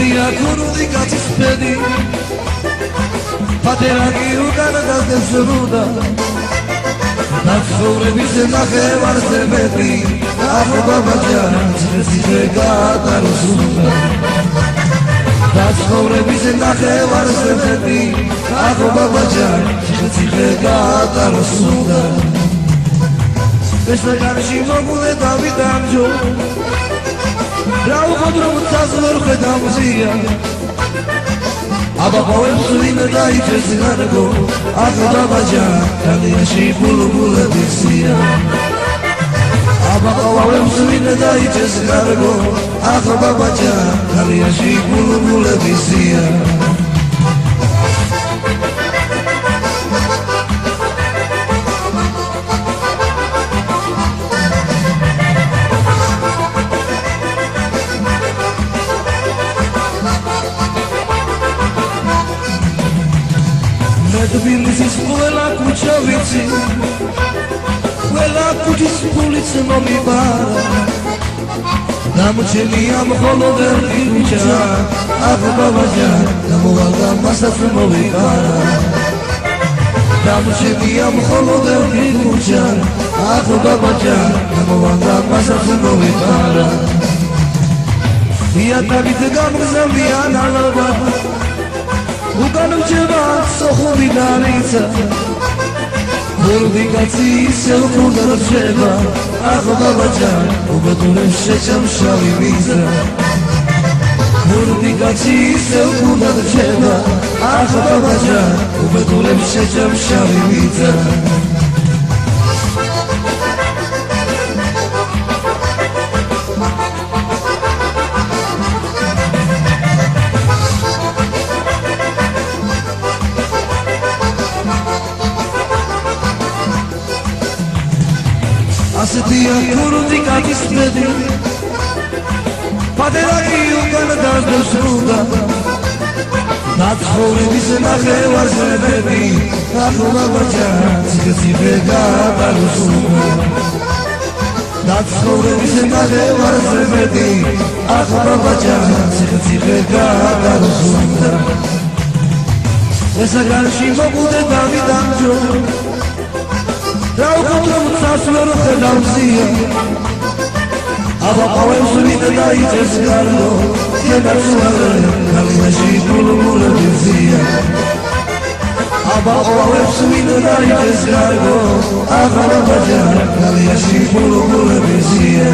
ასეთია ქურუმი კაცის ფედი პატერაკი უკან დაგზრუნდა ნაცხოვრების ნახევარზე მეტი ახო ბაბაჯან ციხე გადარუსუნდა ნაცხოვრების ნახევარზე მეტი ახო ბაბაჯან ციხე გადარუსუნდა ეს ნაგარში მოგულე დავიდამჯო რა უყოდრობ წაზვერ ხედავზია აბა ყოველს ვინმე დაიჭერს გარგო ახო ბაბაჯან კალიაში ბულბულებისია აბა ყოველს ვინმე დაიჭერს გარგო ახო ბაბაჯან კალიაში ბულბულებისია თბილისის ყველა ქუჩა ვიცი ყველა ქუჩის ფულიც მომიბარა დამჩენია მხოლოდ ერთი ქუჩა ახო ბაბაჯან გამოვალდა მასაც მოვიყარა დამჩენია მხოლოდ ერთი ქუჩა ახო ბაბაჯან გამოვალდა მასაც მოვიყარა იატაკით გამგზავნიან ალობა უკან რჩება სოხუმი დარიცა ბურდი კაცი ისევ ქურდა რჩება ახო ბაბაჯან უბედურებს შეჭამშავი ვიზრა ბურდი კაცი ისევ ქურდა რჩება ახო ბაბაჯან უბედურებს შეჭამშავი ვიზრა ასეთია ქურუმი კაცის ფედი პატერაკი უკან დაგზრუნდა ნაცხოვრების ნახევარზე მეტი ახო ბაბაჯან ციხე გადარუსუნდა ნაცხოვრების ნახევარზე მეტი ახო ბაბაჯან ციხე გადარუსუნდა ეს აგარში მოგულე დავიდამჯო რა უყურებ წასვერ ხედავზია აბა ყოველს ვინმე დაიჭერს გარგო შენაცვალე კალიაში ბულბულებისია აბა ყოველს ვინმე დაიჭერს გარგო ახო ბაბაჯან კალიაში ბულბულებისია